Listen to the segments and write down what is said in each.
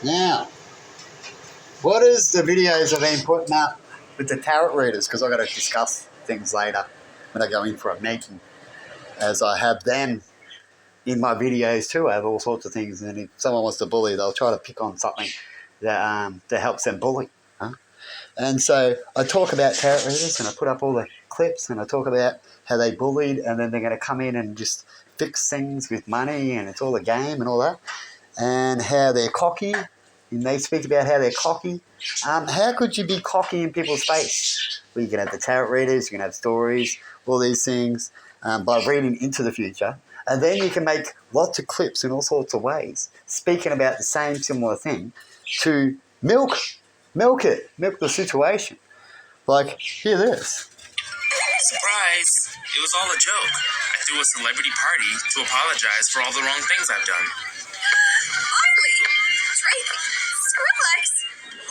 Now, what is the videos I've been putting up with the tarot readers? Because I've got to discuss things later when I go in for a meeting, as I have them in my videos too. I have all sorts of things, and if someone wants to bully, they'll try to pick on something that helps them bully. Huh? And so I talk about tarot readers, and I put up all the clips, and I talk about how they bullied, and then they're going to come in and just fix things with money, and it's all a game and all that, and how they're cocky. And they speak about how they're cocky. How could you be cocky in people's face? Well, you can have the tarot readers, you can have stories, all these things, by reading into the future. And then you can make lots of clips in all sorts of ways, speaking about the same similar thing to milk the situation. Like, hear this. Surprise! It was all a joke. I threw a celebrity party to apologize for all the wrong things I've done. Harley! Drake! Skrillex!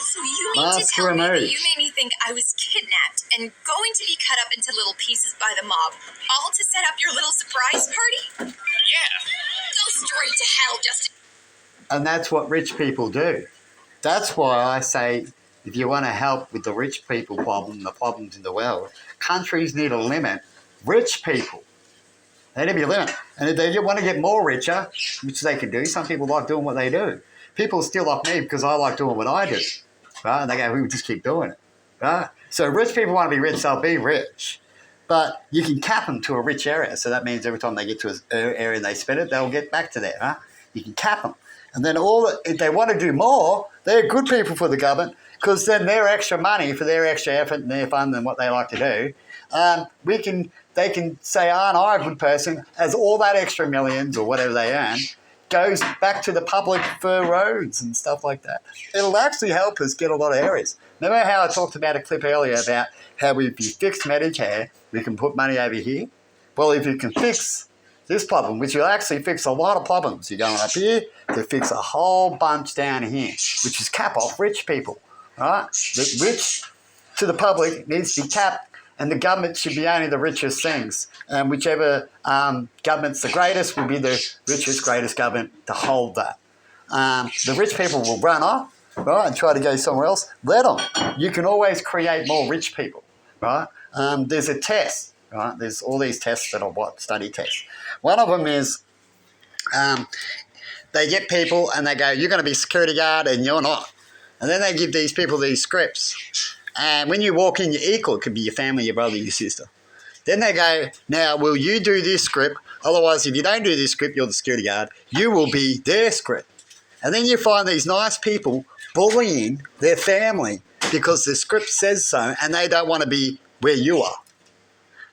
So you mean to tell me that you made me think I was kidnapped and going to be cut up into little pieces by the mob, all to set up your little surprise party? Yeah. Go straight to hell, Justin. And that's what rich people do. That's why I say, if you want to help with the rich people problem, the problems in the world, countries need to limit rich people. They need to be limited. And if they want to get more richer, which they can do, some people like doing what they do. People still like me because I like doing what I do. Right? And they go, we would just keep doing it. Right? So rich people want to be rich, they'll be rich. But you can cap them to a rich area. So that means every time they get to an area and they spend it, they'll get back to there. Huh? You can cap them. And then if they want to do more, they're good people for the government, because then their extra money for their extra effort and their fun and what they like to do, they can say, aren't I a good person, as all that extra millions or whatever they earn goes back to the public for roads and stuff like that. It'll actually help us get a lot of areas. Remember how I talked about a clip earlier about how if you fix Medicare, we can put money over here? Well, if you can fix this problem, which will actually fix a lot of problems. You're going up here to fix a whole bunch down here, which is cap off rich people, right? The rich to the public needs to be capped, and the government should be only the richest things. And whichever government's the greatest will be the richest, greatest government to hold that. The rich people will run off, right, and try to go somewhere else. Let them. You can always create more rich people, right? There's a test. Right? There's all these tests that are study tests. One of them is they get people and they go, you're going to be a security guard and you're not. And then they give these people these scripts. And when you walk in, you're equal. It could be your family, your brother, your sister. Then they go, now, will you do this script? Otherwise, if you don't do this script, you're the security guard. You will be their script. And then you find these nice people bullying their family because the script says so and they don't want to be where you are.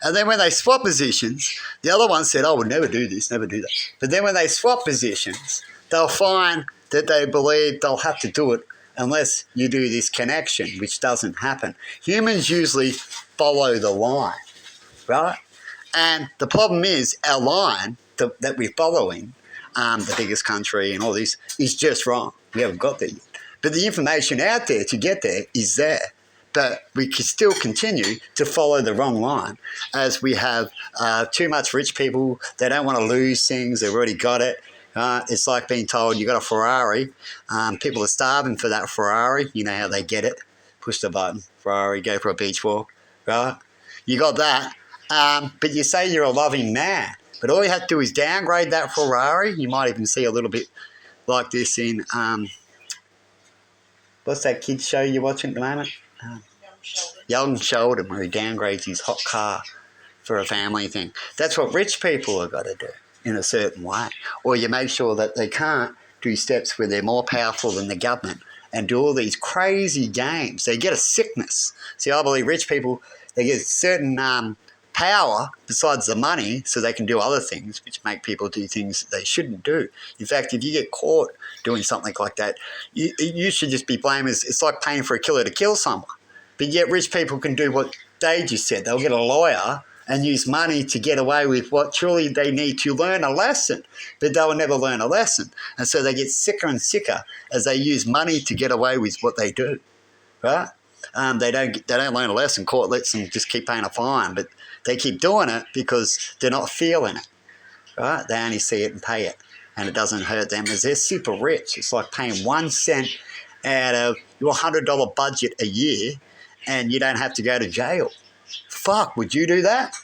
And then when they swap positions, the other one said, I would never do this, never do that. But then when they swap positions, they'll find that they believe they'll have to do it unless you do this connection, which doesn't happen. Humans usually follow the line, right? And the problem is our line that we're following, the biggest country and all this, is just wrong. We haven't got there yet. But the information out there to get there is there. But we can still continue to follow the wrong line, as we have too much rich people. They don't want to lose things. They've already got it. It's like being told you got a Ferrari. People are starving for that Ferrari. You know how they get it. Push the button, Ferrari, go for a beach walk, right? You got that. But you say you're a loving man. But all you have to do is downgrade that Ferrari. You might even see a little bit like this in, what's that kids show you're watching at the moment? Young Sheldon, where he downgrades his hot car for a family thing. That's what rich people have got to do in a certain way. Or you make sure that they can't do steps where they're more powerful than the government and do all these crazy games. They get a sickness. See, I believe rich people, they get certain power besides the money so they can do other things which make people do things they shouldn't do. In fact, if you get caught doing something like that, you should just be blamed as it's like paying for a killer to kill someone. But yet rich people can do what they just said. They'll get a lawyer and use money to get away with what truly they need to learn a lesson, but they'll never learn a lesson. And so they get sicker and sicker as they use money to get away with what they do, right? They don't learn a lesson. Court lets them just keep paying a fine, but they keep doing it because they're not feeling it, right? They only see it and pay it. and it doesn't hurt them is they're super rich. It's like paying 1 cent out of your $100 budget a year and you don't have to go to jail. Fuck, would you do that?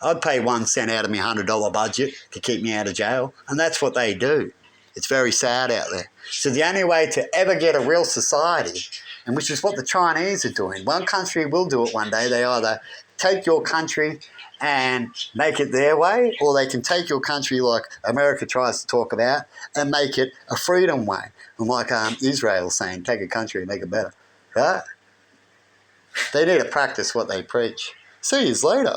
I'd pay 1 cent out of my $100 budget to keep me out of jail, and that's what they do. It's very sad out there. So the only way to ever get a real society, and which is what the Chinese are doing, one country will do it one day. They either take your country and make it their way, or they can take your country like America tries to talk about and make it a freedom way. And like Israel saying, take a country and make it better. Right? They need to practice what they preach. See you later.